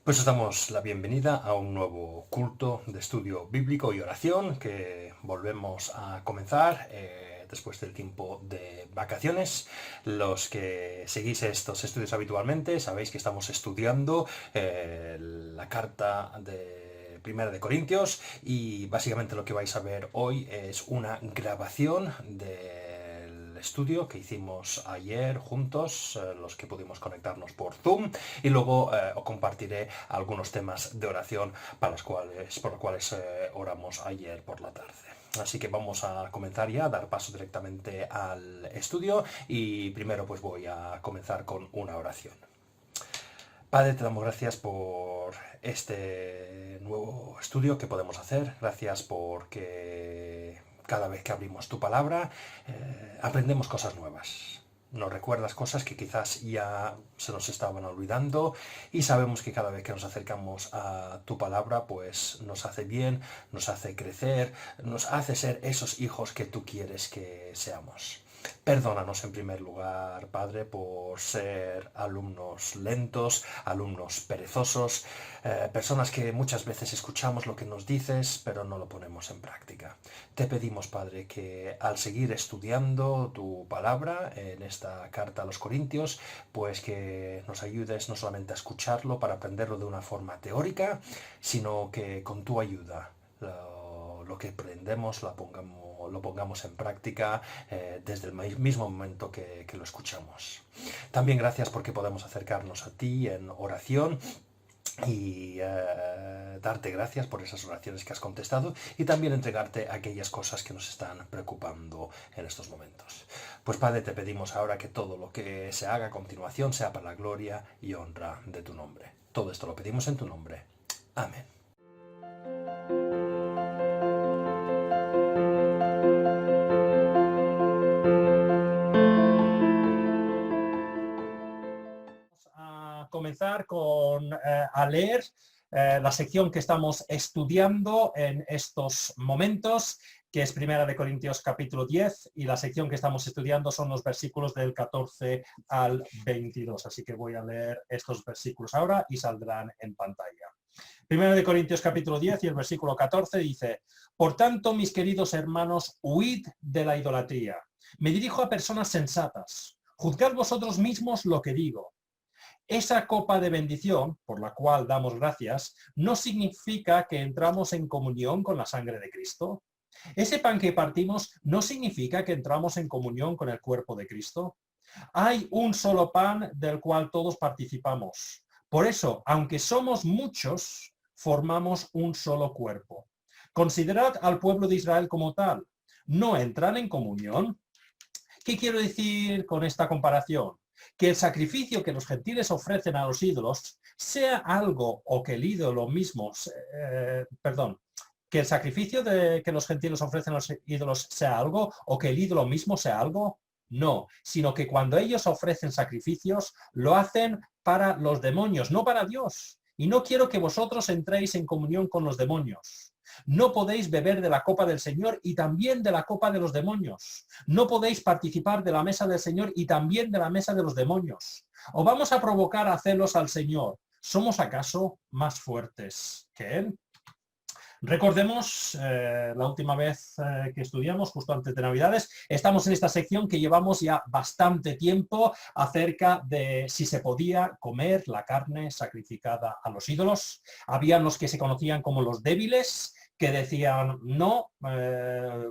Pues os damos la bienvenida a un nuevo culto de estudio bíblico y oración que volvemos a comenzar después del tiempo de vacaciones. Los que seguís estos estudios habitualmente sabéis que estamos estudiando la carta de Primera de Corintios y básicamente lo que vais a ver hoy es una grabación del estudio que hicimos ayer juntos, los que pudimos conectarnos por Zoom, y luego os compartiré algunos temas de oración por los cuales oramos ayer por la tarde. Así que vamos a comenzar ya, a dar paso directamente al estudio y primero pues voy a comenzar con una oración. Padre, te damos gracias por este nuevo estudio que podemos hacer. Gracias porque cada vez que abrimos tu palabra aprendemos cosas nuevas. Nos recuerdas cosas que quizás ya se nos estaban olvidando y sabemos que cada vez que nos acercamos a tu palabra pues nos hace bien, nos hace crecer, nos hace ser esos hijos que tú quieres que seamos. Perdónanos en primer lugar, Padre, por ser alumnos lentos, alumnos perezosos, personas que muchas veces escuchamos lo que nos dices, pero no lo ponemos en práctica. Te pedimos, Padre, que al seguir estudiando tu palabra en esta carta a los Corintios, pues que nos ayudes no solamente a escucharlo para aprenderlo de una forma teórica, sino que con tu ayuda lo que aprendemos lo pongamos en práctica desde el mismo momento que lo escuchamos. También gracias porque podemos acercarnos a ti en oración y darte gracias por esas oraciones que has contestado y también entregarte aquellas cosas que nos están preocupando en estos momentos. Pues Padre, te pedimos ahora que todo lo que se haga a continuación sea para la gloria y honra de tu nombre. Todo esto lo pedimos en tu nombre. Amén. Comenzar a leer la sección que estamos estudiando en estos momentos, que es Primera de Corintios capítulo 10, y la sección que estamos estudiando son los versículos del 14 al 22. Así que voy a leer estos versículos ahora y saldrán en pantalla. Primera de Corintios capítulo 10 y el versículo 14 dice: por tanto, mis queridos hermanos, huid de la idolatría. Me dirijo a personas sensatas. Juzgad vosotros mismos lo que digo. Esa copa de bendición, por la cual damos gracias, no significa que entramos en comunión con la sangre de Cristo. Ese pan que partimos no significa que entramos en comunión con el cuerpo de Cristo. Hay un solo pan del cual todos participamos. Por eso, aunque somos muchos, formamos un solo cuerpo. Considerad al pueblo de Israel como tal. ¿No entran en comunión? ¿Qué quiero decir con esta comparación? Que el sacrificio que los gentiles ofrecen a los ídolos sea algo o que el ídolo mismo, que el sacrificio que los gentiles ofrecen a los ídolos sea algo o que el ídolo mismo sea algo. No, sino que cuando ellos ofrecen sacrificios, lo hacen para los demonios, no para Dios. Y no quiero que vosotros entréis en comunión con los demonios. No podéis beber de la copa del Señor y también de la copa de los demonios. No podéis participar de la mesa del Señor y también de la mesa de los demonios. ¿O vamos a provocar a celos al Señor? ¿Somos acaso más fuertes que Él? Recordemos la última vez que estudiamos, justo antes de Navidades, estamos en esta sección que llevamos ya bastante tiempo acerca de si se podía comer la carne sacrificada a los ídolos. Habían los que se conocían como los débiles, que decían no,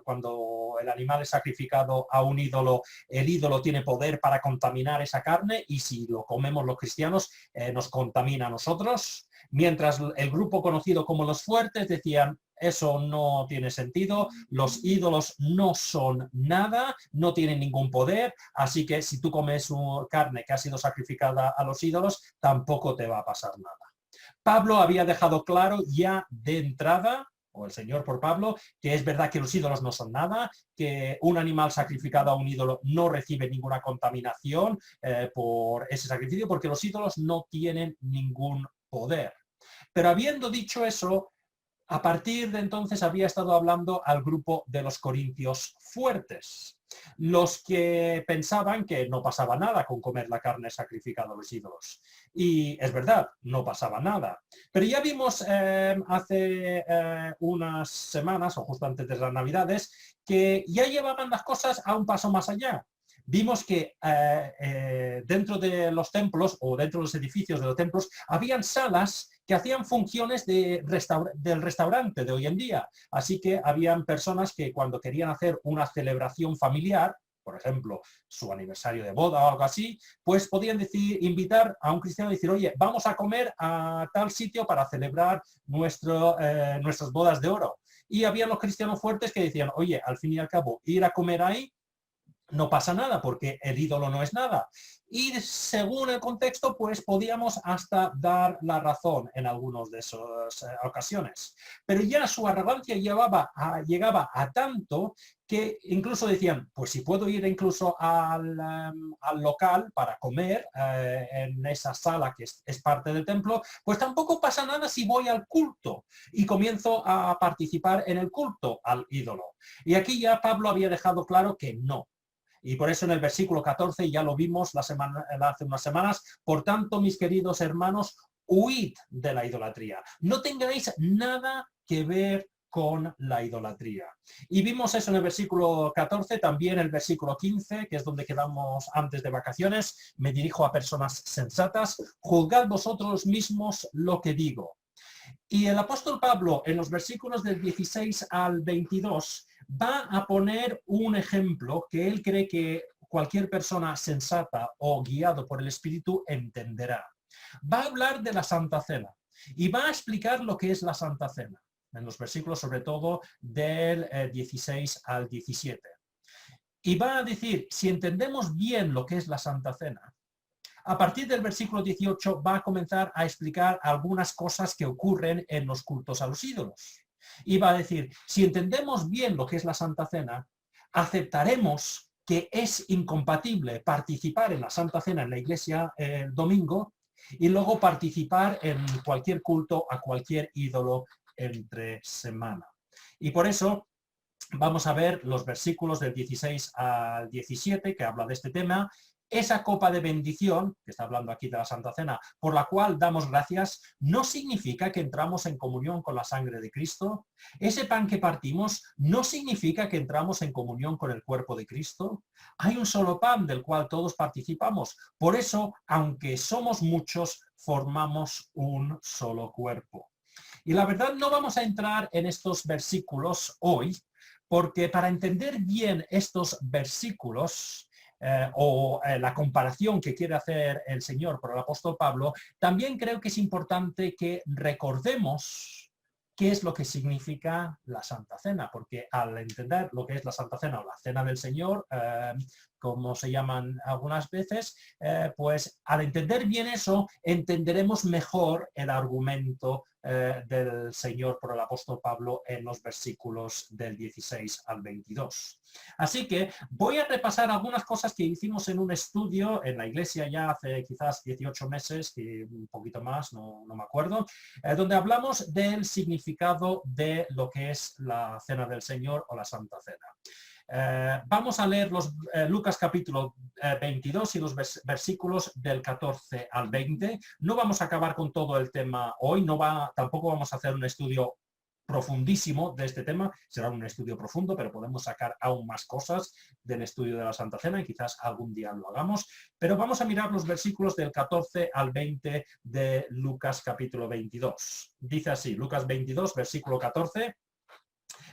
cuando el animal es sacrificado a un ídolo, el ídolo tiene poder para contaminar esa carne y si lo comemos los cristianos nos contamina a nosotros. Mientras el grupo conocido como los fuertes decían eso no tiene sentido, los ídolos no son nada, no tienen ningún poder, así que si tú comes carne que ha sido sacrificada a los ídolos, tampoco te va a pasar nada. Pablo había dejado claro ya de entrada, o el Señor por Pablo, que es verdad que los ídolos no son nada, que un animal sacrificado a un ídolo no recibe ninguna contaminación por ese sacrificio, porque los ídolos no tienen ningún poder. Pero habiendo dicho eso, a partir de entonces había estado hablando al grupo de los corintios fuertes. los que pensaban que no pasaba nada con comer la carne sacrificada a los ídolos. Y es verdad, no pasaba nada. Pero ya vimos hace unas semanas, o justo antes de las Navidades, que ya llevaban las cosas a un paso más allá. Vimos que dentro de los templos o dentro de los edificios de los templos habían salas que hacían funciones del restaurante de hoy en día. Así que habían personas que cuando querían hacer una celebración familiar, por ejemplo, su aniversario de boda o algo así, pues podían invitar a un cristiano y decir, oye, vamos a comer a tal sitio para celebrar nuestras bodas de oro. Y había los cristianos fuertes que decían, oye, al fin y al cabo, ir a comer ahí no pasa nada porque el ídolo no es nada. Y según el contexto, pues podíamos hasta dar la razón en algunas de esas ocasiones. Pero ya su arrogancia llegaba a tanto que incluso decían, pues si puedo ir incluso al local para comer en esa sala que es parte del templo, pues tampoco pasa nada si voy al culto y comienzo a participar en el culto al ídolo. Y aquí ya Pablo había dejado claro que no. Y por eso en el versículo 14 ya lo vimos hace unas semanas. Por tanto, mis queridos hermanos, huid de la idolatría. No tengáis nada que ver con la idolatría. Y vimos eso en el versículo 14, también el versículo 15, que es donde quedamos antes de vacaciones. Me dirijo a personas sensatas. Juzgad vosotros mismos lo que digo. Y el apóstol Pablo, en los versículos del 16 al 22, va a poner un ejemplo que él cree que cualquier persona sensata o guiado por el Espíritu entenderá. Va a hablar de la Santa Cena y va a explicar lo que es la Santa Cena, en los versículos sobre todo del 16 al 17. Y va a decir, si entendemos bien lo que es la Santa Cena, a partir del versículo 18 va a comenzar a explicar algunas cosas que ocurren en los cultos a los ídolos. Y va a decir, si entendemos bien lo que es la Santa Cena, aceptaremos que es incompatible participar en la Santa Cena en la iglesia el domingo y luego participar en cualquier culto a cualquier ídolo entre semana. Y por eso vamos a ver los versículos del 16 al 17 que habla de este tema. Esa copa de bendición, que está hablando aquí de la Santa Cena, por la cual damos gracias, no significa que entramos en comunión con la sangre de Cristo. Ese pan que partimos no significa que entramos en comunión con el cuerpo de Cristo. Hay un solo pan del cual todos participamos. Por eso, aunque somos muchos, formamos un solo cuerpo. Y la verdad, no vamos a entrar en estos versículos hoy, porque para entender bien estos versículos, la comparación que quiere hacer el Señor por el apóstol Pablo, también creo que es importante que recordemos qué es lo que significa la Santa Cena, porque al entender lo que es la Santa Cena o la Cena del Señor, como se llaman algunas veces, pues al entender bien eso, entenderemos mejor el argumento del Señor por el apóstol Pablo en los versículos del 16 al 22. Así que voy a repasar algunas cosas que hicimos en un estudio en la iglesia ya hace quizás 18 meses, y un poquito más, no me acuerdo, donde hablamos del significado de lo que es la Cena del Señor o la Santa Cena. Vamos a leer Lucas capítulo 22 y los versículos del 14 al 20. No vamos a acabar con todo el tema hoy, tampoco vamos a hacer un estudio profundísimo de este tema, será un estudio profundo, pero podemos sacar aún más cosas del estudio de la Santa Cena y quizás algún día lo hagamos, pero vamos a mirar los versículos del 14 al 20 de Lucas capítulo 22. Dice así, Lucas 22, versículo 14.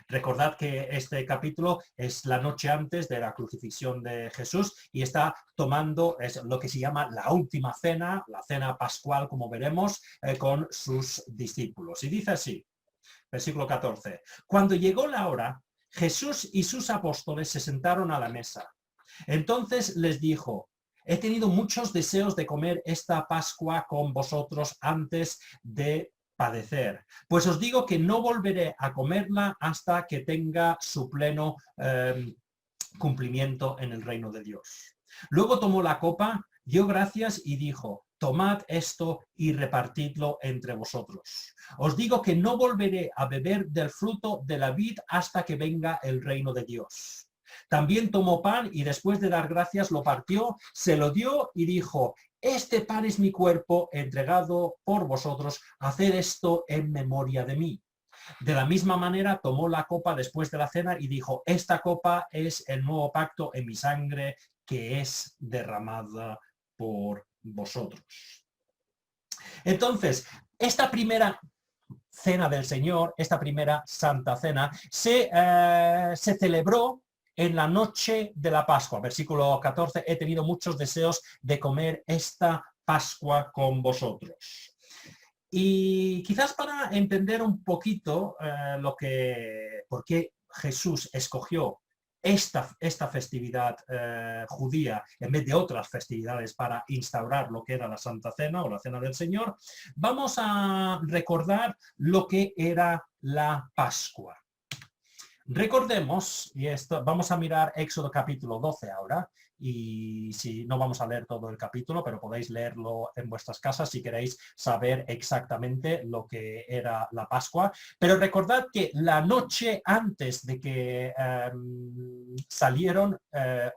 Recordad que este capítulo es la noche antes de la crucifixión de Jesús y está tomando lo que se llama la última cena, la cena pascual, como veremos, con sus discípulos. Y dice así, versículo 14. Cuando llegó la hora, Jesús y sus apóstoles se sentaron a la mesa. Entonces les dijo, he tenido muchos deseos de comer esta Pascua con vosotros antes de padecer. Pues os digo que no volveré a comerla hasta que tenga su pleno cumplimiento en el reino de Dios. Luego tomó la copa, dio gracias y dijo, tomad esto y repartidlo entre vosotros. Os digo que no volveré a beber del fruto de la vid hasta que venga el reino de Dios. También tomó pan y después de dar gracias lo partió, se lo dio y dijo: este pan es mi cuerpo entregado por vosotros, haced esto en memoria de mí. De la misma manera tomó la copa después de la cena y dijo: esta copa es el nuevo pacto en mi sangre que es derramada por vosotros. Entonces, esta primera cena del Señor, esta primera Santa Cena, se celebró en la noche de la Pascua. Versículo 14, he tenido muchos deseos de comer esta Pascua con vosotros. Y quizás para entender un poquito por qué Jesús escogió esta festividad judía en vez de otras festividades para instaurar lo que era la Santa Cena o la Cena del Señor, vamos a recordar lo que era la Pascua. Recordemos, y esto, vamos a mirar Éxodo capítulo 12 ahora, y si no vamos a leer todo el capítulo, pero podéis leerlo en vuestras casas si queréis saber exactamente lo que era la Pascua. Pero recordad que la noche antes de que salieron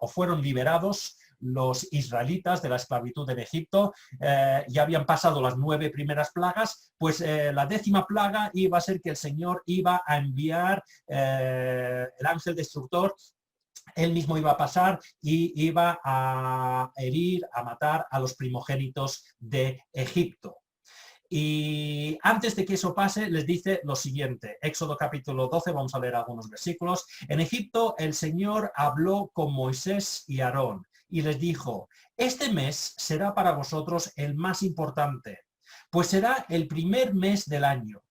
o fueron liberados los israelitas de la esclavitud en Egipto, ya habían pasado las 9 primeras plagas, pues la 10ª plaga iba a ser que el Señor iba a enviar el ángel destructor. Él mismo iba a pasar y iba a herir, a matar a los primogénitos de Egipto. Y antes de que eso pase, les dice lo siguiente. Éxodo capítulo 12, vamos a leer algunos versículos. En Egipto el Señor habló con Moisés y Aarón y les dijo: este mes será para vosotros el más importante, pues será el primer mes del año.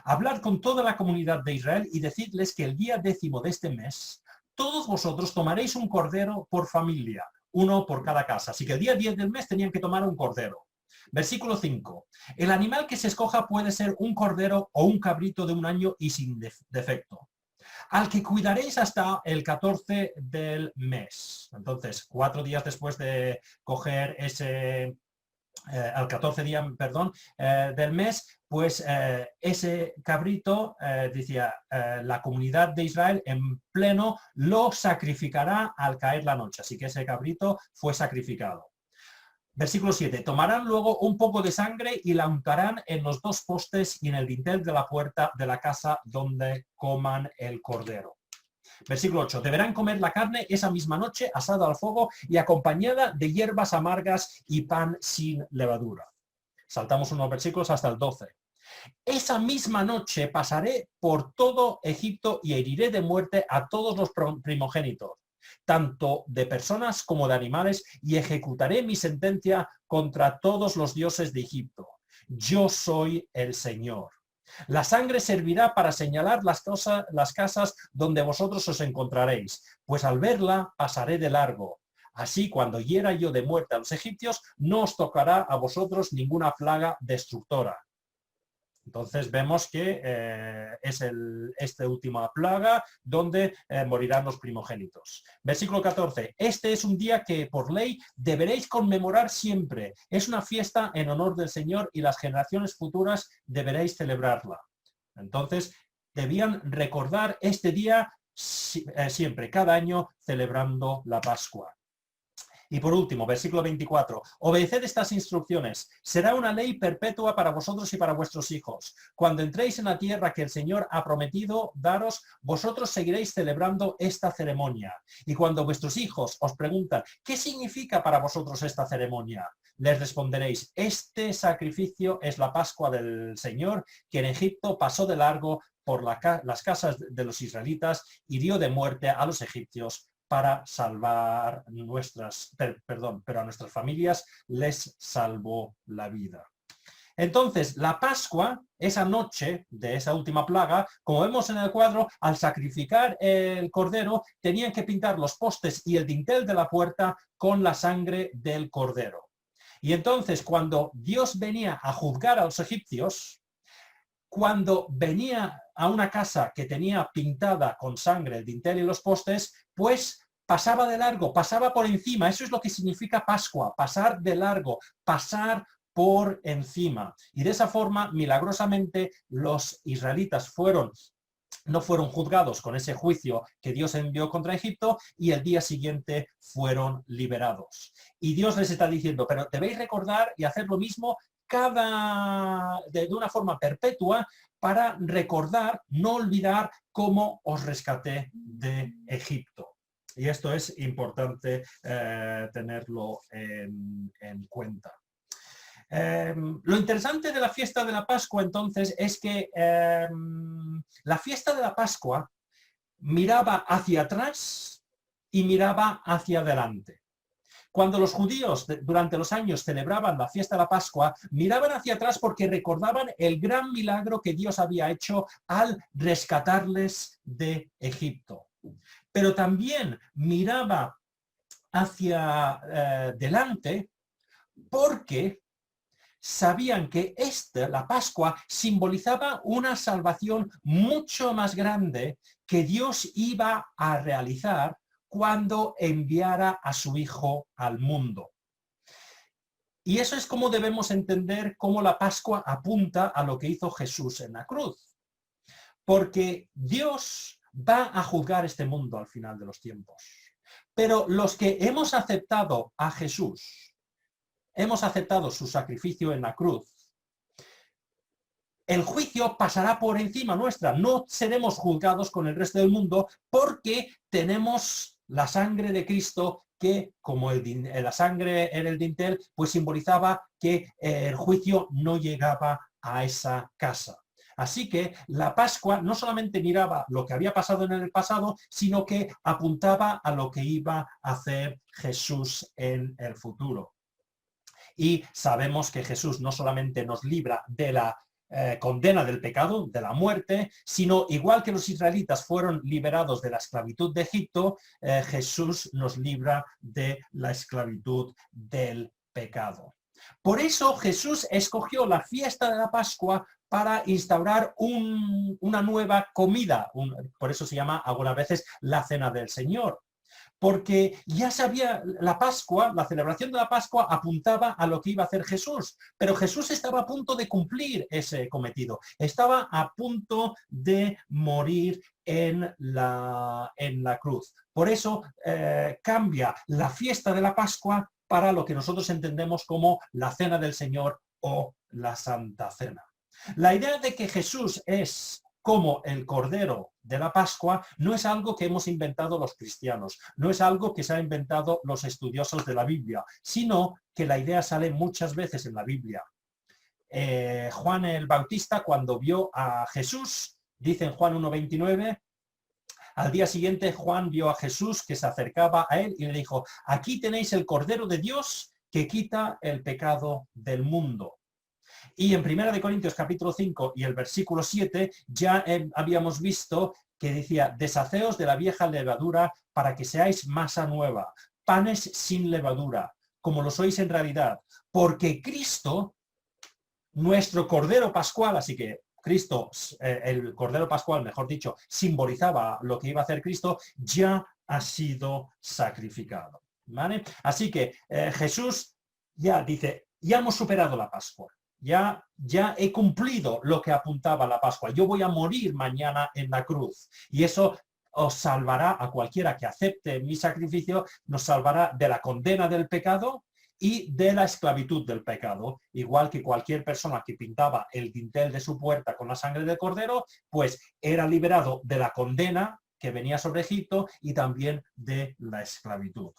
Hablad con toda la comunidad de Israel y decidles que el día 10º de este mes todos vosotros tomaréis un cordero por familia, uno por cada casa. Así que el día 10 del mes tenían que tomar un cordero. Versículo 5. El animal que se escoja puede ser un cordero o un cabrito de un año y sin defecto, al que cuidaréis hasta el 14 del mes. Entonces, 4 días después de coger al 14 día, del mes, pues ese cabrito, decía, la comunidad de Israel en pleno lo sacrificará al caer la noche. Así que ese cabrito fue sacrificado. Versículo 7. Tomarán luego un poco de sangre y la untarán en los 2 postes y en el dintel de la puerta de la casa donde coman el cordero. Versículo 8. Deberán comer la carne esa misma noche, asada al fuego y acompañada de hierbas amargas y pan sin levadura. Saltamos unos versículos hasta el 12. Esa misma noche pasaré por todo Egipto y heriré de muerte a todos los primogénitos, tanto de personas como de animales, y ejecutaré mi sentencia contra todos los dioses de Egipto. Yo soy el Señor. La sangre servirá para señalar las casas donde vosotros os encontraréis, pues al verla pasaré de largo. Así, cuando hiera yo de muerte a los egipcios, no os tocará a vosotros ninguna plaga destructora. Entonces vemos que es esta última plaga donde morirán los primogénitos. Versículo 14. Este es un día que por ley deberéis conmemorar siempre. Es una fiesta en honor del Señor y las generaciones futuras deberéis celebrarla. Entonces debían recordar este día siempre, cada año, celebrando la Pascua. Y por último, versículo 24, obedeced estas instrucciones, será una ley perpetua para vosotros y para vuestros hijos. Cuando entréis en la tierra que el Señor ha prometido daros, vosotros seguiréis celebrando esta ceremonia. Y cuando vuestros hijos os preguntan, ¿qué significa para vosotros esta ceremonia? Les responderéis, este sacrificio es la Pascua del Señor, que en Egipto pasó de largo por las casas de los israelitas y dio de muerte a los egipcios para salvar pero a nuestras familias les salvó la vida. Entonces, la Pascua, esa noche de esa última plaga, como vemos en el cuadro, al sacrificar el cordero, tenían que pintar los postes y el dintel de la puerta con la sangre del cordero. Y entonces, cuando Dios venía a juzgar a los egipcios, cuando venía a una casa que tenía pintada con sangre el dintel y los postes, pues pasaba de largo, pasaba por encima. Eso es lo que significa Pascua, pasar de largo, pasar por encima. Y de esa forma, milagrosamente, los israelitas fueron no fueron juzgados con ese juicio que Dios envió contra Egipto y el día siguiente fueron liberados. Y Dios les está diciendo, pero debéis recordar y hacer lo mismo de una forma perpetua para recordar, no olvidar cómo os rescaté de Egipto. Y esto es importante tenerlo en cuenta. Lo interesante de la fiesta de la Pascua, entonces, es que la fiesta de la Pascua miraba hacia atrás y miraba hacia adelante. Cuando los judíos durante los años celebraban la fiesta de la Pascua, miraban hacia atrás porque recordaban el gran milagro que Dios había hecho al rescatarles de Egipto. Pero también miraba hacia delante porque sabían que la Pascua, simbolizaba una salvación mucho más grande que Dios iba a realizar cuando enviara a su Hijo al mundo. Y eso es como debemos entender cómo la Pascua apunta a lo que hizo Jesús en la cruz. Porque Dios va a juzgar este mundo al final de los tiempos. Pero los que hemos aceptado a Jesús, hemos aceptado su sacrificio en la cruz, el juicio pasará por encima nuestra. No seremos juzgados con el resto del mundo porque tenemos la sangre de Cristo que, como la sangre era el dintel, pues simbolizaba que el juicio no llegaba a esa casa. Así que la Pascua no solamente miraba lo que había pasado en el pasado, sino que apuntaba a lo que iba a hacer Jesús en el futuro. Y sabemos que Jesús no solamente nos libra de la condena del pecado, de la muerte, sino igual que los israelitas fueron liberados de la esclavitud de Egipto, Jesús nos libra de la esclavitud del pecado. Por eso Jesús escogió la fiesta de la Pascua para instaurar una nueva comida, por eso se llama algunas veces la Cena del Señor. Porque ya sabía, la Pascua, la celebración de la Pascua apuntaba a lo que iba a hacer Jesús, pero Jesús estaba a punto de cumplir ese cometido, estaba a punto de morir en la cruz. Por eso cambia la fiesta de la Pascua para lo que nosotros entendemos como la Cena del Señor o la Santa Cena. La idea de que Jesús es como el Cordero de la Pascua no es algo que hemos inventado los cristianos, no es algo que se han inventado los estudiosos de la Biblia, sino que la idea sale muchas veces en la Biblia. Juan el Bautista, cuando vio a Jesús, dice en Juan 1:29, al día siguiente Juan vio a Jesús que se acercaba a él y le dijo, aquí tenéis el Cordero de Dios que quita el pecado del mundo. Y en 1 Corintios capítulo 5 y el versículo 7 ya habíamos visto que decía, deshaceos de la vieja levadura para que seáis masa nueva, panes sin levadura, como lo sois en realidad, porque Cristo, nuestro Cordero Pascual, así que Cristo, el Cordero Pascual, mejor dicho, simbolizaba lo que iba a hacer Cristo, ya ha sido sacrificado. ¿Vale? Así que Jesús ya dice, ya hemos superado la Pascua. Ya he cumplido lo que apuntaba a la Pascua. Yo voy a morir mañana en la cruz. Y eso os salvará a cualquiera que acepte mi sacrificio, nos salvará de la condena del pecado y de la esclavitud del pecado. Igual que cualquier persona que pintaba el dintel de su puerta con la sangre del cordero, pues era liberado de la condena que venía sobre Egipto y también de la esclavitud.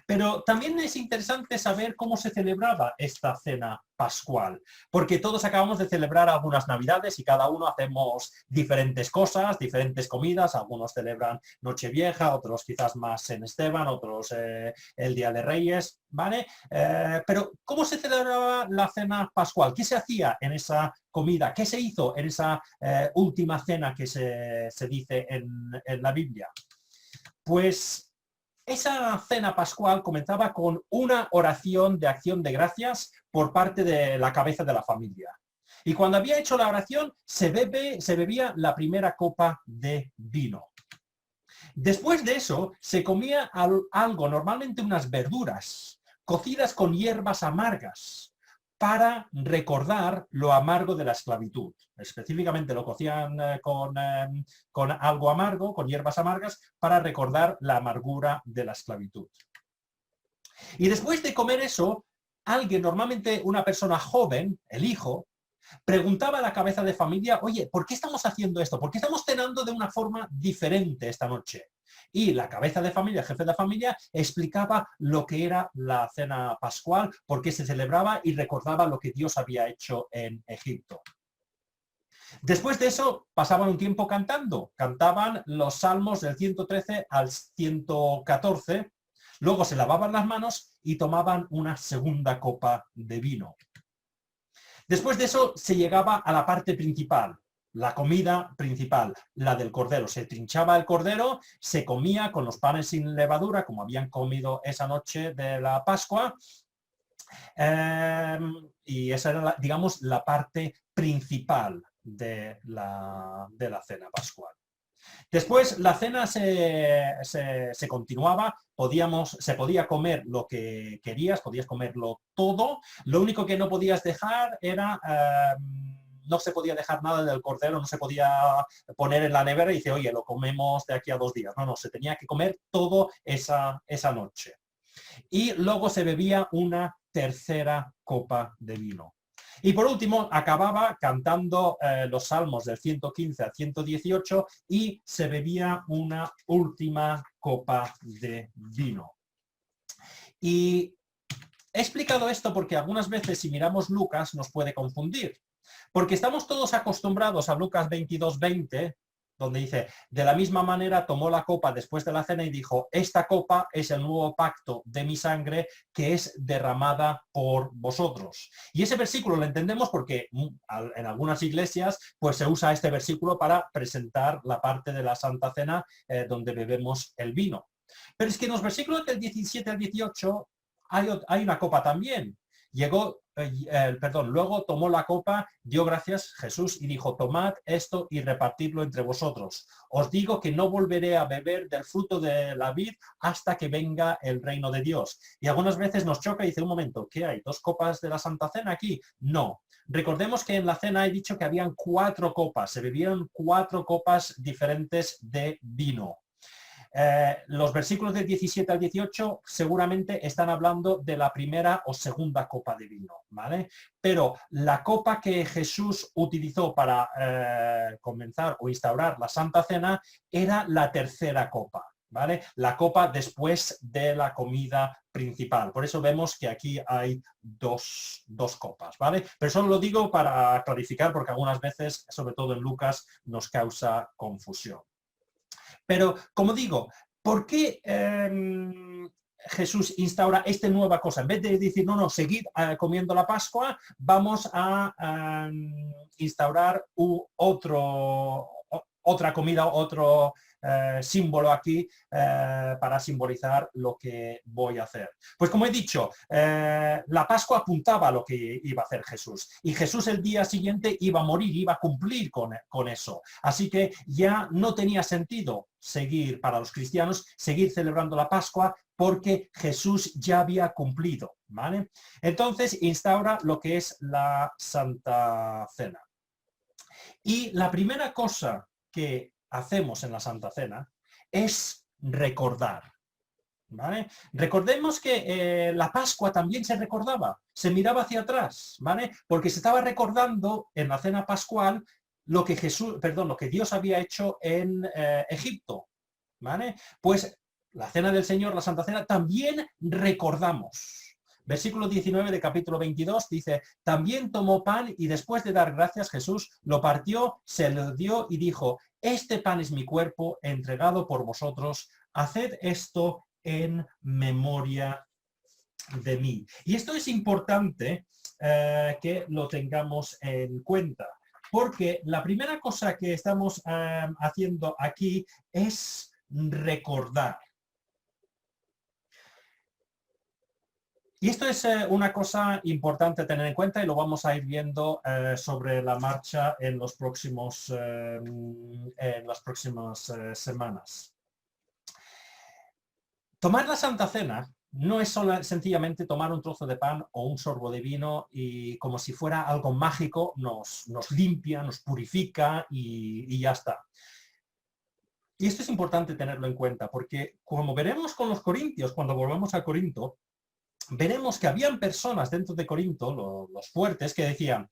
Pero también es interesante saber cómo se celebraba esta cena pascual, porque todos acabamos de celebrar algunas navidades y cada uno hacemos diferentes cosas, diferentes comidas, algunos celebran Nochevieja, otros quizás más en Esteban, otros el Día de Reyes, ¿vale? Pero ¿cómo se celebraba la cena pascual? ¿Qué se hacía en esa comida? ¿Qué se hizo en esa última cena que se dice en la Biblia? Pues esa cena pascual comenzaba con una oración de acción de gracias por parte de la cabeza de la familia. Y cuando había hecho la oración, se bebía la primera copa de vino. Después de eso, se comía algo, normalmente unas verduras, cocidas con hierbas amargas, para recordar lo amargo de la esclavitud. Específicamente lo cocían con algo amargo, con hierbas amargas, para recordar la amargura de la esclavitud. Y después de comer eso, alguien, normalmente una persona joven, el hijo, preguntaba a la cabeza de familia, oye, ¿por qué estamos haciendo esto? ¿Por qué estamos cenando de una forma diferente esta noche? Y la cabeza de familia, el jefe de familia, explicaba lo que era la cena pascual, por qué se celebraba y recordaba lo que Dios había hecho en Egipto. Después de eso, pasaban un tiempo cantando. Cantaban los salmos del 113 al 114, luego se lavaban las manos y tomaban una segunda copa de vino. Después de eso se llegaba a la parte principal, la comida principal, la del cordero. Se trinchaba el cordero, se comía con los panes sin levadura, como habían comido esa noche de la Pascua, y esa era, digamos, la parte principal de la cena pascual. Después la cena se continuaba, se podía comer lo que querías, podías comerlo todo. Lo único que no podías dejar era, no se podía dejar nada del cordero, no se podía poner en la nevera y decir, oye, lo comemos de aquí a 2 días. No, se tenía que comer todo esa noche. Y luego se bebía una tercera copa de vino. Y por último, acababa cantando los salmos del 115 al 118 y se bebía una última copa de vino. Y he explicado esto porque algunas veces si miramos Lucas nos puede confundir. Porque estamos todos acostumbrados a Lucas 22:20, donde dice, de la misma manera tomó la copa después de la cena y dijo, esta copa es el nuevo pacto de mi sangre que es derramada por vosotros. Y ese versículo lo entendemos porque en algunas iglesias pues se usa este versículo para presentar la parte de la Santa Cena donde bebemos el vino. Pero es que en los versículos del 17 al 18 hay una copa también. Luego tomó la copa, dio gracias Jesús y dijo, tomad esto y repartidlo entre vosotros. Os digo que no volveré a beber del fruto de la vid hasta que venga el reino de Dios. Y algunas veces nos choca y dice, un momento, ¿qué hay? ¿2 copas de la Santa Cena aquí? No. Recordemos que en la cena he dicho que habían 4 copas, se bebieron 4 copas diferentes de vino. Los versículos del 17 al 18 seguramente están hablando de la primera o segunda copa de vino, ¿vale? Pero la copa que Jesús utilizó para comenzar o instaurar la Santa Cena era la tercera copa, ¿vale? La copa después de la comida principal. Por eso vemos que aquí hay dos copas, ¿vale? Pero solo lo digo para clarificar porque algunas veces, sobre todo en Lucas, nos causa confusión. Pero, como digo, ¿por qué Jesús instaura esta nueva cosa? En vez de decir, no, seguid comiendo la Pascua, vamos a instaurar otra comida, otro símbolo aquí para simbolizar lo que voy a hacer. Pues como he dicho, la Pascua apuntaba a lo que iba a hacer Jesús y Jesús el día siguiente iba a morir, iba a cumplir con eso. Así que ya no tenía sentido para los cristianos, seguir celebrando la Pascua porque Jesús ya había cumplido, ¿vale? Entonces instaura lo que es la Santa Cena. Y la primera cosa que hacemos en la Santa Cena es recordar, ¿vale? Recordemos que la Pascua también se recordaba, se miraba hacia atrás, ¿vale? Porque se estaba recordando en la cena pascual lo que Dios había hecho en Egipto, ¿vale? Pues la cena del Señor, la Santa Cena, también recordamos. Versículo 19 de capítulo 22 dice, también tomó pan y después de dar gracias Jesús lo partió, se lo dio y dijo, este pan es mi cuerpo entregado por vosotros, haced esto en memoria de mí. Y esto es importante que lo tengamos en cuenta, porque la primera cosa que estamos haciendo aquí es recordar. Y esto es una cosa importante a tener en cuenta y lo vamos a ir viendo sobre la marcha en las próximas semanas. Tomar la Santa Cena no es solo sencillamente tomar un trozo de pan o un sorbo de vino y como si fuera algo mágico nos limpia, nos purifica y ya está. Y esto es importante tenerlo en cuenta porque como veremos con los corintios, cuando volvamos a Corinto, veremos que habían personas dentro de Corinto, los fuertes, que decían,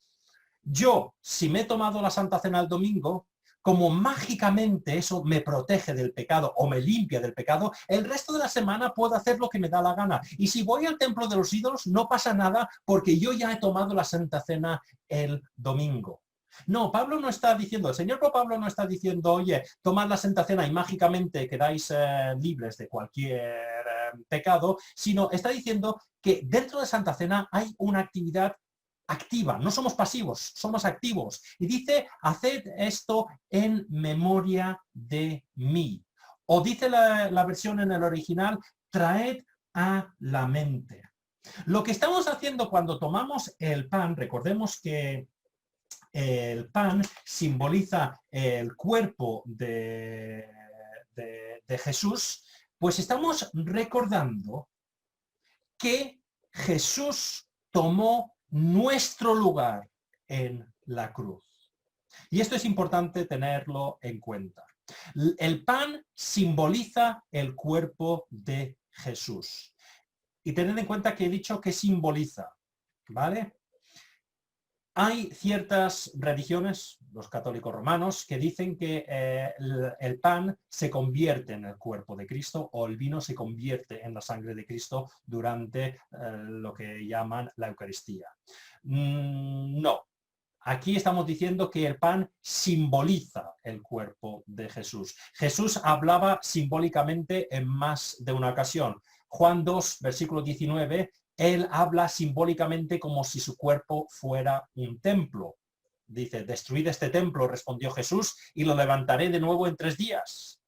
yo, si me he tomado la Santa Cena el domingo, como mágicamente eso me protege del pecado o me limpia del pecado, el resto de la semana puedo hacer lo que me da la gana. Y si voy al templo de los ídolos, no pasa nada porque yo ya he tomado la Santa Cena el domingo. No, Pablo no está diciendo, el señor Pablo no está diciendo, oye, tomad la Santa Cena y mágicamente quedáis libres de cualquier pecado, sino está diciendo que dentro de Santa Cena hay una actividad activa, no somos pasivos, somos activos. Y dice, haced esto en memoria de mí. O dice la versión en el original, traed a la mente. Lo que estamos haciendo cuando tomamos el pan, recordemos que el pan simboliza el cuerpo de Jesús, pues estamos recordando que Jesús tomó nuestro lugar en la cruz. Y esto es importante tenerlo en cuenta. El pan simboliza el cuerpo de Jesús. Y tened en cuenta que he dicho que simboliza, ¿vale? Hay ciertas religiones, los católicos romanos, que dicen que el pan se convierte en el cuerpo de Cristo o el vino se convierte en la sangre de Cristo durante lo que llaman la Eucaristía. No. Aquí estamos diciendo que el pan simboliza el cuerpo de Jesús. Jesús hablaba simbólicamente en más de una ocasión. Juan 2, versículo 19, él habla simbólicamente como si su cuerpo fuera un templo. Dice, destruid este templo, respondió Jesús, y lo levantaré de nuevo en 3 días.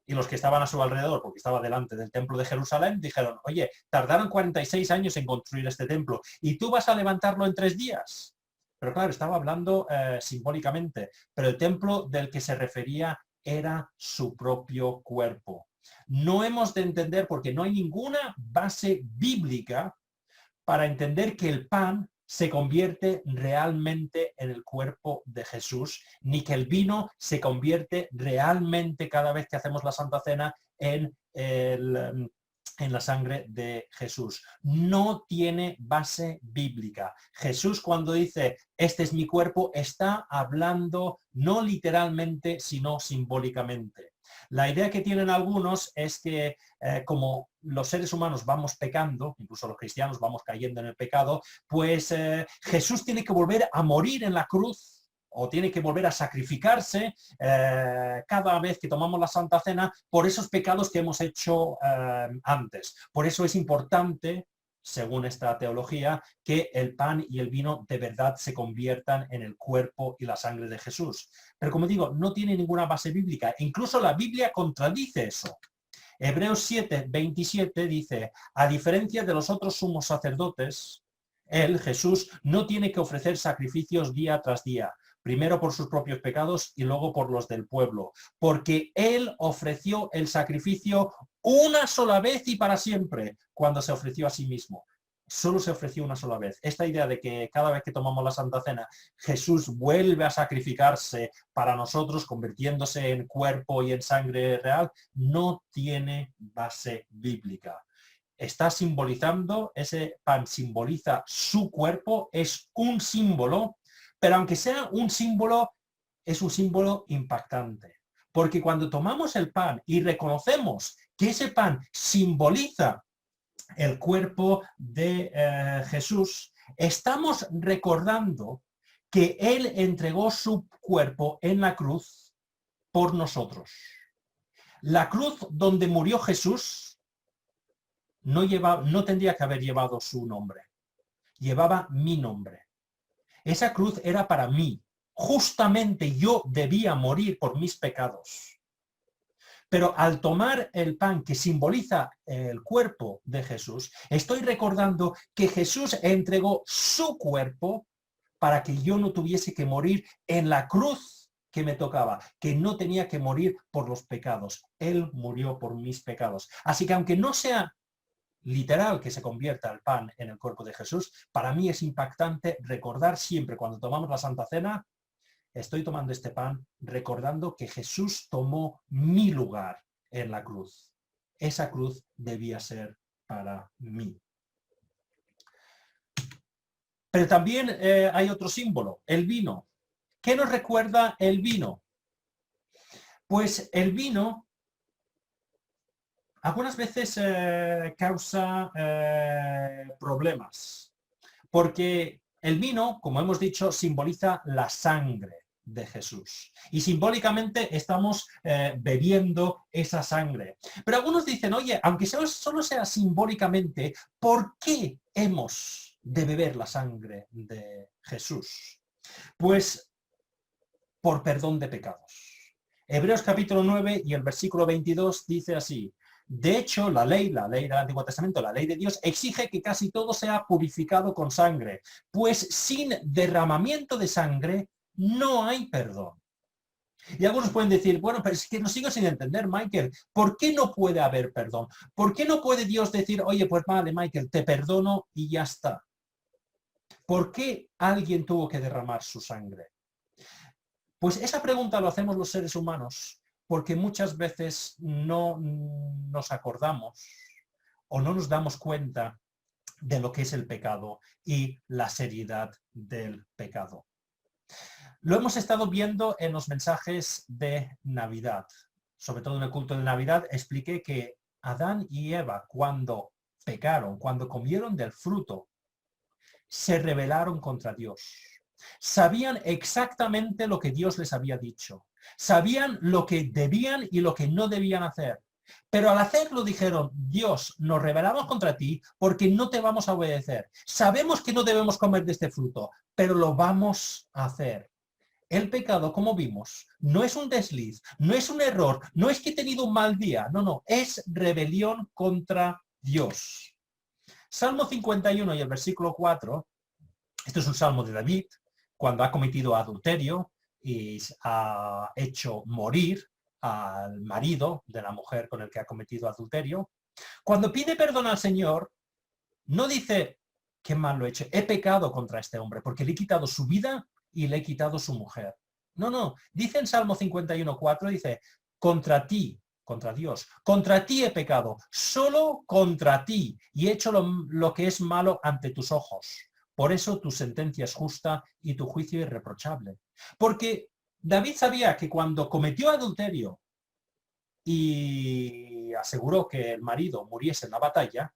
Y los que estaban a su alrededor, porque estaba delante del templo de Jerusalén, dijeron, oye, tardaron 46 años en construir este templo, y tú vas a levantarlo en 3 días. Pero claro, estaba hablando simbólicamente, pero el templo del que se refería era su propio cuerpo. No hemos de entender, porque no hay ninguna base bíblica para entender que el pan se convierte realmente en el cuerpo de Jesús, ni que el vino se convierte realmente cada vez que hacemos la Santa Cena en la sangre de Jesús. No tiene base bíblica. Jesús cuando dice, este es mi cuerpo, está hablando no literalmente, sino simbólicamente. La idea que tienen algunos es que como los seres humanos vamos pecando, incluso los cristianos vamos cayendo en el pecado, pues Jesús tiene que volver a morir en la cruz o tiene que volver a sacrificarse cada vez que tomamos la Santa Cena por esos pecados que hemos hecho antes. Por eso es importante, según esta teología, que el pan y el vino de verdad se conviertan en el cuerpo y la sangre de Jesús. Pero como digo, no tiene ninguna base bíblica. Incluso la Biblia contradice eso. Hebreos 7, 27 dice, a diferencia de los otros sumos sacerdotes, él, Jesús, no tiene que ofrecer sacrificios día tras día, primero por sus propios pecados y luego por los del pueblo, porque él ofreció el sacrificio una sola vez y para siempre, cuando se ofreció a sí mismo. Solo se ofreció una sola vez. Esta idea de que cada vez que tomamos la Santa Cena, Jesús vuelve a sacrificarse para nosotros, convirtiéndose en cuerpo y en sangre real, no tiene base bíblica. Está simbolizando, ese pan simboliza su cuerpo, es un símbolo, pero aunque sea un símbolo, es un símbolo impactante. Porque cuando tomamos el pan y reconocemos que ese pan simboliza el cuerpo de Jesús, estamos recordando que Él entregó su cuerpo en la cruz por nosotros. La cruz donde murió Jesús no tendría que haber llevado su nombre, llevaba mi nombre. Esa cruz era para mí. Justamente yo debía morir por mis pecados. Pero al tomar el pan que simboliza el cuerpo de Jesús, estoy recordando que Jesús entregó su cuerpo para que yo no tuviese que morir en la cruz que me tocaba, que no tenía que morir por los pecados. Él murió por mis pecados. Así que aunque no sea literal que se convierta el pan en el cuerpo de Jesús, para mí es impactante recordar siempre cuando tomamos la Santa Cena, estoy tomando este pan recordando que Jesús tomó mi lugar en la cruz. Esa cruz debía ser para mí. Pero también hay otro símbolo, el vino. ¿Qué nos recuerda el vino? Pues el vino algunas veces causa problemas, porque el vino, como hemos dicho, simboliza la sangre de Jesús. Y simbólicamente estamos bebiendo esa sangre. Pero algunos dicen, oye, aunque solo sea simbólicamente, ¿por qué hemos de beber la sangre de Jesús? Pues por perdón de pecados. Hebreos capítulo 9 y el versículo 22 dice así: de hecho, la ley del Antiguo Testamento, la ley de Dios, exige que casi todo sea purificado con sangre, pues sin derramamiento de sangre no hay perdón. Y algunos pueden decir, bueno, pero es que no sigo sin entender, Michael, ¿por qué no puede haber perdón? ¿Por qué no puede Dios decir, oye, pues vale, Michael, te perdono y ya está? ¿Por qué alguien tuvo que derramar su sangre? Pues esa pregunta lo hacemos los seres humanos porque muchas veces no nos acordamos o no nos damos cuenta de lo que es el pecado y la seriedad del pecado. Lo hemos estado viendo en los mensajes de Navidad. Sobre todo en el culto de Navidad expliqué que Adán y Eva, cuando pecaron, cuando comieron del fruto, se rebelaron contra Dios. Sabían exactamente lo que Dios les había dicho. Sabían lo que debían y lo que no debían hacer. Pero al hacerlo dijeron, Dios, nos rebelamos contra ti porque no te vamos a obedecer. Sabemos que no debemos comer de este fruto, pero lo vamos a hacer. El pecado, como vimos, no es un desliz, no es un error, no es que he tenido un mal día, no, es rebelión contra Dios. Salmo 51 y el versículo 4, este es un salmo de David, cuando ha cometido adulterio y ha hecho morir al marido de la mujer con el que ha cometido adulterio. Cuando pide perdón al Señor, no dice, qué mal lo he hecho, he pecado contra este hombre, porque le he quitado su vida y le he quitado su mujer. No, dice en Salmo 51:4, dice, contra ti, contra Dios, contra ti he pecado, solo contra ti, y he hecho lo que es malo ante tus ojos. Por eso tu sentencia es justa y tu juicio irreprochable. Porque David sabía que cuando cometió adulterio y aseguró que el marido muriese en la batalla,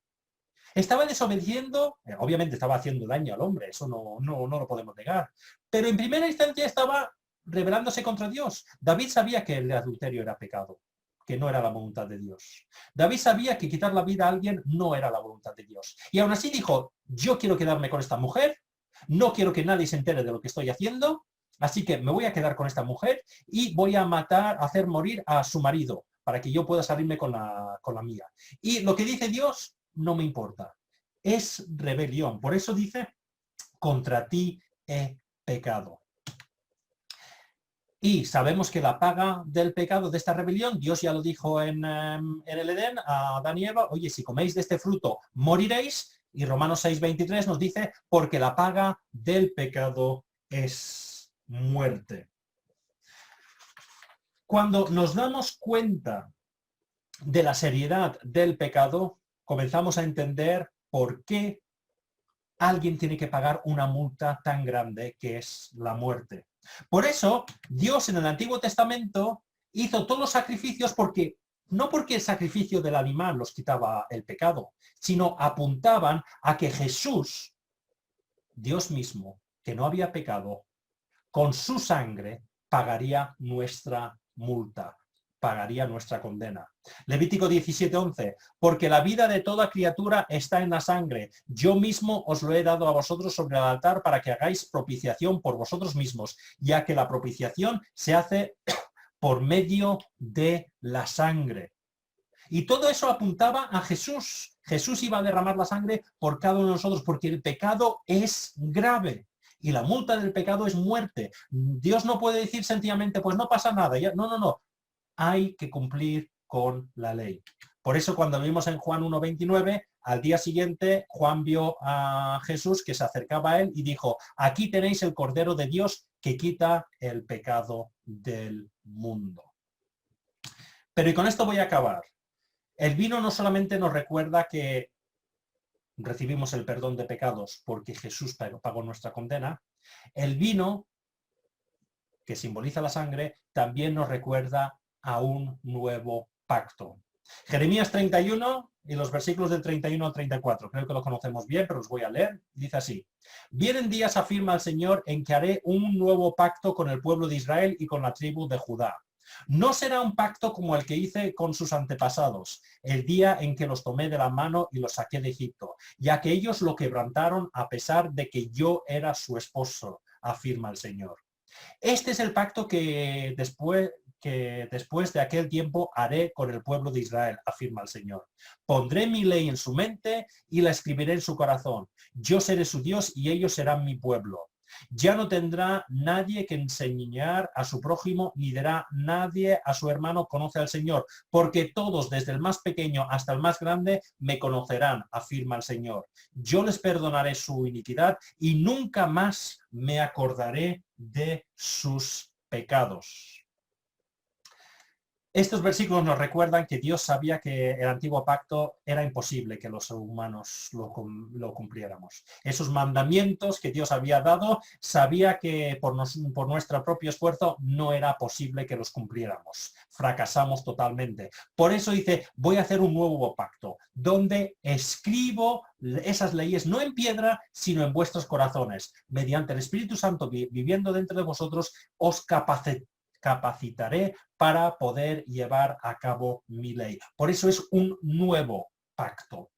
estaba desobedeciendo, obviamente estaba haciendo daño al hombre, eso no lo podemos negar, pero en primera instancia estaba rebelándose contra Dios. David sabía que el adulterio era pecado, que no era la voluntad de Dios. David sabía que quitar la vida a alguien no era la voluntad de Dios. Y aún así dijo, yo quiero quedarme con esta mujer, no quiero que nadie se entere de lo que estoy haciendo, así que me voy a quedar con esta mujer y voy a matar, a hacer morir a su marido, para que yo pueda salirme con la mía. Y lo que dice Dios no me importa. Es rebelión. Por eso dice, contra ti he pecado. Y sabemos que la paga del pecado de esta rebelión, Dios ya lo dijo en el Edén a Adán y Eva, oye, si coméis de este fruto, moriréis. Y Romanos 6:23 nos dice, porque la paga del pecado es muerte. Cuando nos damos cuenta de la seriedad del pecado, comenzamos a entender por qué alguien tiene que pagar una multa tan grande que es la muerte. Por eso, Dios en el Antiguo Testamento hizo todos los sacrificios no porque el sacrificio del animal los quitaba el pecado, sino apuntaban a que Jesús, Dios mismo, que no había pecado, con su sangre pagaría nuestra multa, pagaría nuestra condena. Levítico 17:11, porque la vida de toda criatura está en la sangre. Yo mismo os lo he dado a vosotros sobre el altar para que hagáis propiciación por vosotros mismos, ya que la propiciación se hace por medio de la sangre. Y todo eso apuntaba a Jesús. Jesús iba a derramar la sangre por cada uno de nosotros, porque el pecado es grave. Y la multa del pecado es muerte. Dios no puede decir sencillamente, pues no pasa nada. No. Hay que cumplir con la ley. Por eso cuando vimos en Juan 1:29, al día siguiente Juan vio a Jesús que se acercaba a él y dijo, aquí tenéis el Cordero de Dios que quita el pecado del mundo. Pero y con esto voy a acabar. El vino no solamente nos recuerda que recibimos el perdón de pecados porque Jesús pagó nuestra condena, el vino, que simboliza la sangre, también nos recuerda a un nuevo pacto. Jeremías 31 y los versículos del 31 al 34, creo que lo conocemos bien, pero los voy a leer. Dice así: vienen días, afirma el Señor, en que haré un nuevo pacto con el pueblo de Israel y con la tribu de Judá. No será un pacto como el que hice con sus antepasados, el día en que los tomé de la mano y los saqué de Egipto, ya que ellos lo quebrantaron a pesar de que yo era su esposo, afirma el Señor. Este es el pacto que después de aquel tiempo haré con el pueblo de Israel, afirma el Señor. Pondré mi ley en su mente y la escribiré en su corazón. Yo seré su Dios y ellos serán mi pueblo. Ya no tendrá nadie que enseñar a su prójimo, ni dirá nadie a su hermano, conoce al Señor, porque todos, desde el más pequeño hasta el más grande, me conocerán, afirma el Señor. Yo les perdonaré su iniquidad y nunca más me acordaré de sus pecados. Estos versículos nos recuerdan que Dios sabía que el antiguo pacto era imposible que los humanos lo cumpliéramos. Esos mandamientos que Dios había dado, sabía que por nuestro propio esfuerzo no era posible que los cumpliéramos. Fracasamos totalmente. Por eso dice, voy a hacer un nuevo pacto, donde escribo esas leyes no en piedra, sino en vuestros corazones. Mediante el Espíritu Santo viviendo dentro de vosotros, os capacitaré para poder llevar a cabo mi ley. Por eso es un nuevo pacto.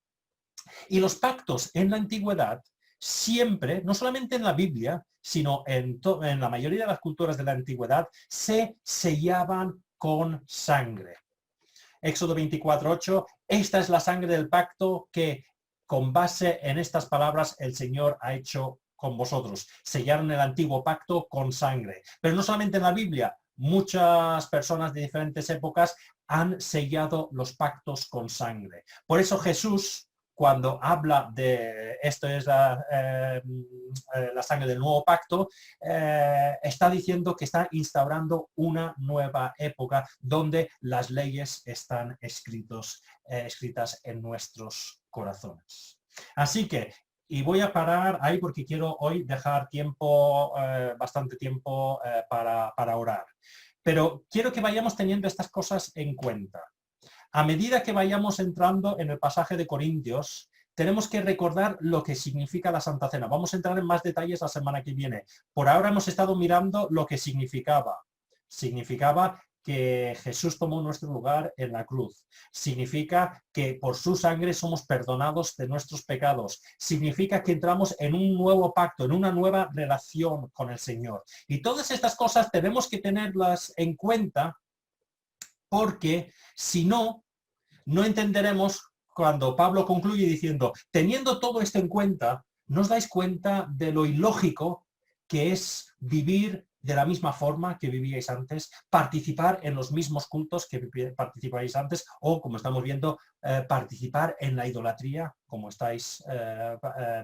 Y los pactos en la antigüedad siempre, no solamente en la Biblia, sino en la mayoría de las culturas de la antigüedad, se sellaban con sangre. Éxodo 24:8, esta es la sangre del pacto que con base en estas palabras el Señor ha hecho con vosotros. Sellaron el antiguo pacto con sangre. Pero no solamente en la Biblia, muchas personas de diferentes épocas han sellado los pactos con sangre. Por eso Jesús, cuando habla de esto es la sangre del nuevo pacto, está diciendo que está instaurando una nueva época donde las leyes están escritas en nuestros corazones. Así que, y voy a parar ahí porque quiero hoy dejar tiempo, bastante tiempo para orar. Pero quiero que vayamos teniendo estas cosas en cuenta. A medida que vayamos entrando en el pasaje de Corintios, tenemos que recordar lo que significa la Santa Cena. Vamos a entrar en más detalles la semana que viene. Por ahora hemos estado mirando lo que significaba. Significaba que Jesús tomó nuestro lugar en la cruz. Significa que por su sangre somos perdonados de nuestros pecados. Significa que entramos en un nuevo pacto, en una nueva relación con el Señor. Y todas estas cosas tenemos que tenerlas en cuenta porque si no, no entenderemos cuando Pablo concluye diciendo, teniendo todo esto en cuenta, ¿no os dais cuenta de lo ilógico que es vivir de la misma forma que vivíais antes, participar en los mismos cultos que participáis antes o, como estamos viendo, participar en la idolatría como estáis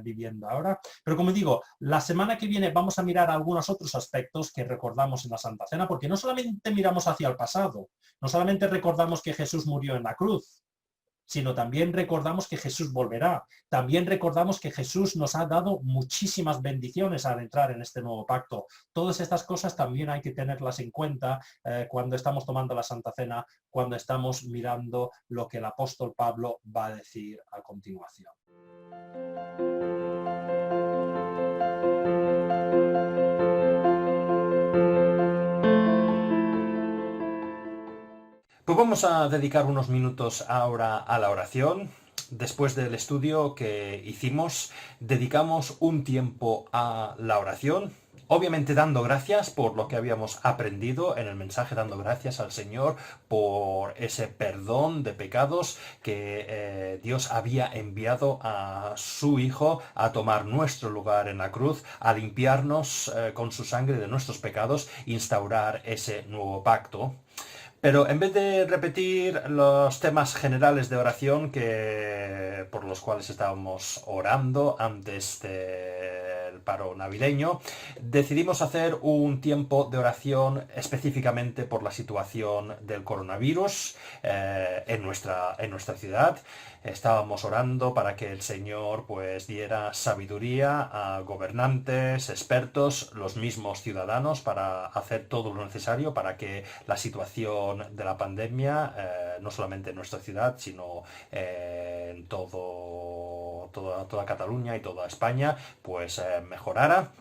viviendo ahora? Pero como digo, la semana que viene vamos a mirar algunos otros aspectos que recordamos en la Santa Cena, porque no solamente miramos hacia el pasado, no solamente recordamos que Jesús murió en la cruz, sino también recordamos que Jesús volverá. También recordamos que Jesús nos ha dado muchísimas bendiciones al entrar en este nuevo pacto. Todas estas cosas también hay que tenerlas en cuenta cuando estamos tomando la Santa Cena, cuando estamos mirando lo que el apóstol Pablo va a decir a continuación. Pues vamos a dedicar unos minutos ahora a la oración. Después del estudio que hicimos, dedicamos un tiempo a la oración, obviamente dando gracias por lo que habíamos aprendido en el mensaje, dando gracias al Señor por ese perdón de pecados que Dios había enviado a su Hijo a tomar nuestro lugar en la cruz, a limpiarnos con su sangre de nuestros pecados, instaurar ese nuevo pacto. Pero en vez de repetir los temas generales de oración por los cuales estábamos orando antes del paro navideño, decidimos hacer un tiempo de oración específicamente por la situación del coronavirus en nuestra ciudad. Estábamos orando para que el Señor pues diera sabiduría a gobernantes, expertos, los mismos ciudadanos para hacer todo lo necesario para que la situación de la pandemia, no solamente en nuestra ciudad, sino en toda Cataluña y toda España, pues mejorara.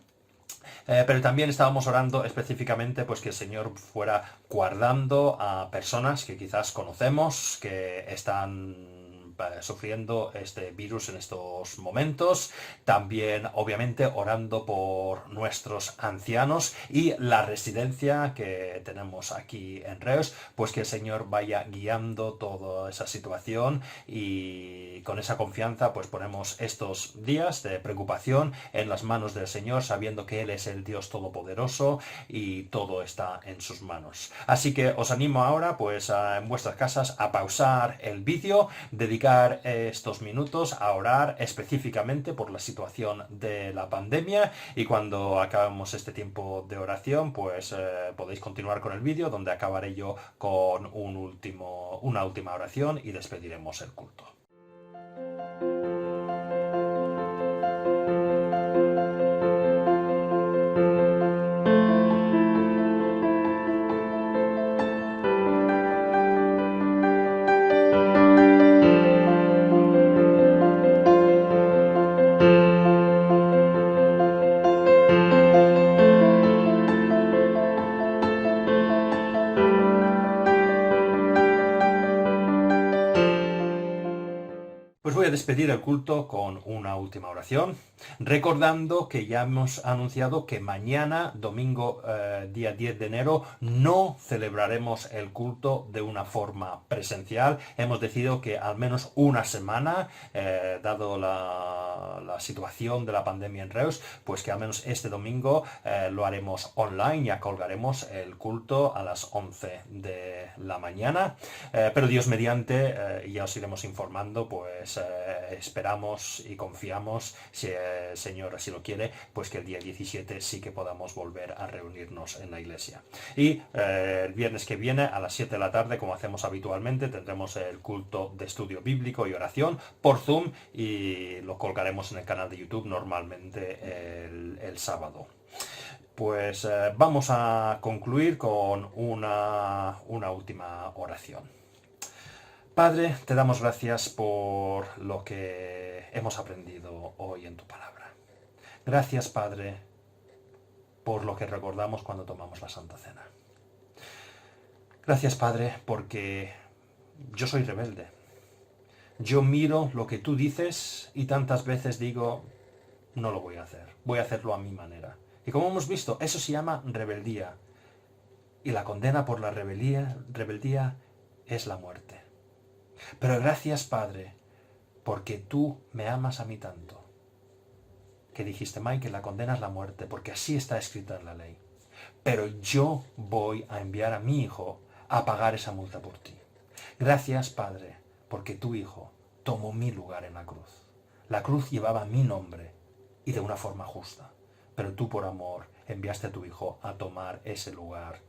Pero también estábamos orando específicamente pues que el Señor fuera guardando a personas que quizás conocemos, que están sufriendo este virus en estos momentos. También, obviamente, orando por nuestros ancianos y la residencia que tenemos aquí en Reus, pues que el Señor vaya guiando toda esa situación, y con esa confianza pues ponemos estos días de preocupación en las manos del Señor, sabiendo que Él es el Dios Todopoderoso y todo está en sus manos. Así que os animo ahora pues en vuestras casas a pausar el vídeo, dedicar estos minutos a orar específicamente por la situación de la pandemia, y cuando acabemos este tiempo de oración pues podéis continuar con el vídeo, donde acabaré yo con una última oración y despediremos el culto. Pues voy a despedir el culto con una última oración, recordando que ya hemos anunciado que mañana, domingo día 10 de enero, no celebraremos el culto de una forma presencial. Hemos decidido que al menos una semana, dado la situación de la pandemia en Reus, pues que al menos este domingo lo haremos online, ya colgaremos el culto a las 11 de la mañana. Pero Dios mediante, ya os iremos informando, pues esperamos y confiamos, si el Señor así lo quiere, pues que el día 17 sí que podamos volver a reunirnos en la iglesia. Y el viernes que viene a las 7 de la tarde, como hacemos habitualmente, tendremos el culto de estudio bíblico y oración por Zoom, y lo colgaremos en el canal de YouTube normalmente el sábado. Pues vamos a concluir con una última oración. Padre, te damos gracias por lo que hemos aprendido hoy en tu palabra. Gracias, Padre, por lo que recordamos cuando tomamos la Santa Cena. Gracias, Padre, porque yo soy rebelde. Yo miro lo que tú dices y tantas veces digo, no lo voy a hacer, voy a hacerlo a mi manera. Y como hemos visto, eso se llama rebeldía. Y la condena por la rebeldía es la muerte. Pero gracias, Padre, porque tú me amas a mí tanto, que dijiste, Mike, que la condena es la muerte, porque así está escrita en la ley. Pero yo voy a enviar a mi Hijo a pagar esa multa por ti. Gracias, Padre, porque tu Hijo tomó mi lugar en la cruz. La cruz llevaba mi nombre, y de una forma justa. Pero tú, por amor, enviaste a tu Hijo a tomar ese lugar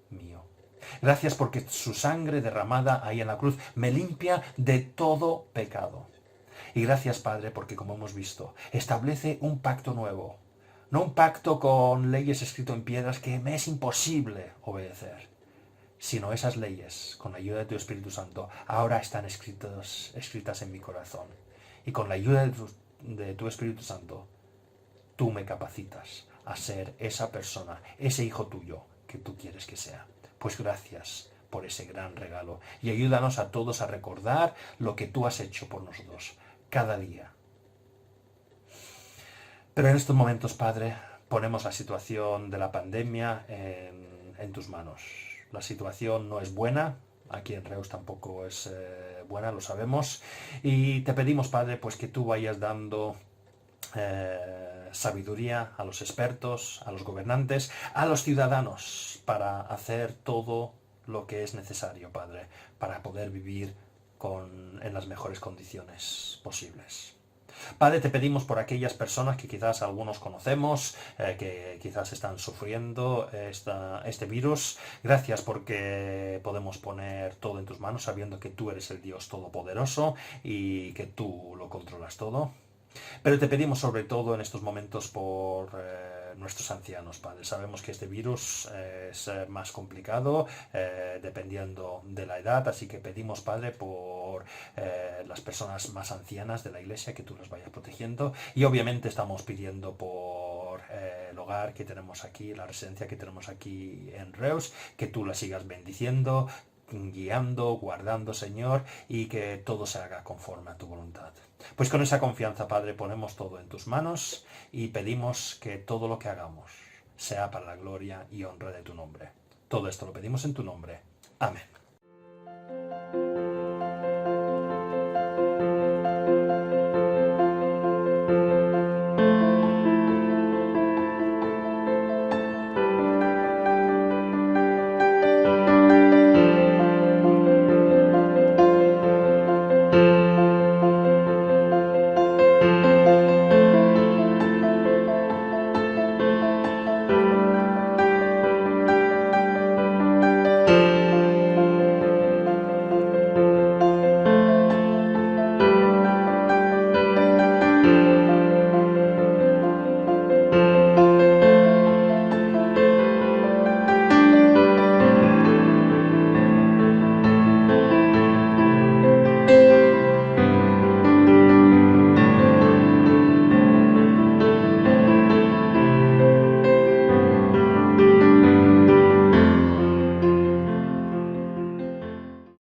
mío. Gracias porque su sangre derramada ahí en la cruz me limpia de todo pecado. Y gracias, Padre, porque, como hemos visto, establece un pacto nuevo. No un pacto con leyes escritas en piedras que me es imposible obedecer, sino esas leyes, con la ayuda de tu Espíritu Santo, ahora están escritas en mi corazón. Y con la ayuda de tu Espíritu Santo, tú me capacitas a ser esa persona, ese hijo tuyo que tú quieres que sea. Pues gracias por ese gran regalo, y ayúdanos a todos a recordar lo que tú has hecho por nosotros cada día. Pero en estos momentos, Padre, ponemos la situación de la pandemia en tus manos. La situación no es buena, aquí en Reus tampoco es buena, lo sabemos, y te pedimos, Padre, pues que tú vayas dando sabiduría a los expertos, a los gobernantes, a los ciudadanos, para hacer todo lo que es necesario, Padre, para poder vivir en las mejores condiciones posibles. Padre, te pedimos por aquellas personas que quizás algunos conocemos, que quizás están sufriendo este virus. Gracias porque podemos poner todo en tus manos, sabiendo que tú eres el Dios Todopoderoso y que tú lo controlas todo. Pero te pedimos sobre todo en estos momentos por nuestros ancianos, Padre. Sabemos que este virus es más complicado dependiendo de la edad, así que pedimos, Padre, por las personas más ancianas de la Iglesia, que tú las vayas protegiendo. Y obviamente estamos pidiendo por el hogar que tenemos aquí, la residencia que tenemos aquí en Reus, que tú la sigas bendiciendo, guiando, guardando, Señor, y que todo se haga conforme a tu voluntad. Pues con esa confianza, Padre, ponemos todo en tus manos y pedimos que todo lo que hagamos sea para la gloria y honra de tu nombre. Todo esto lo pedimos en tu nombre. Amén.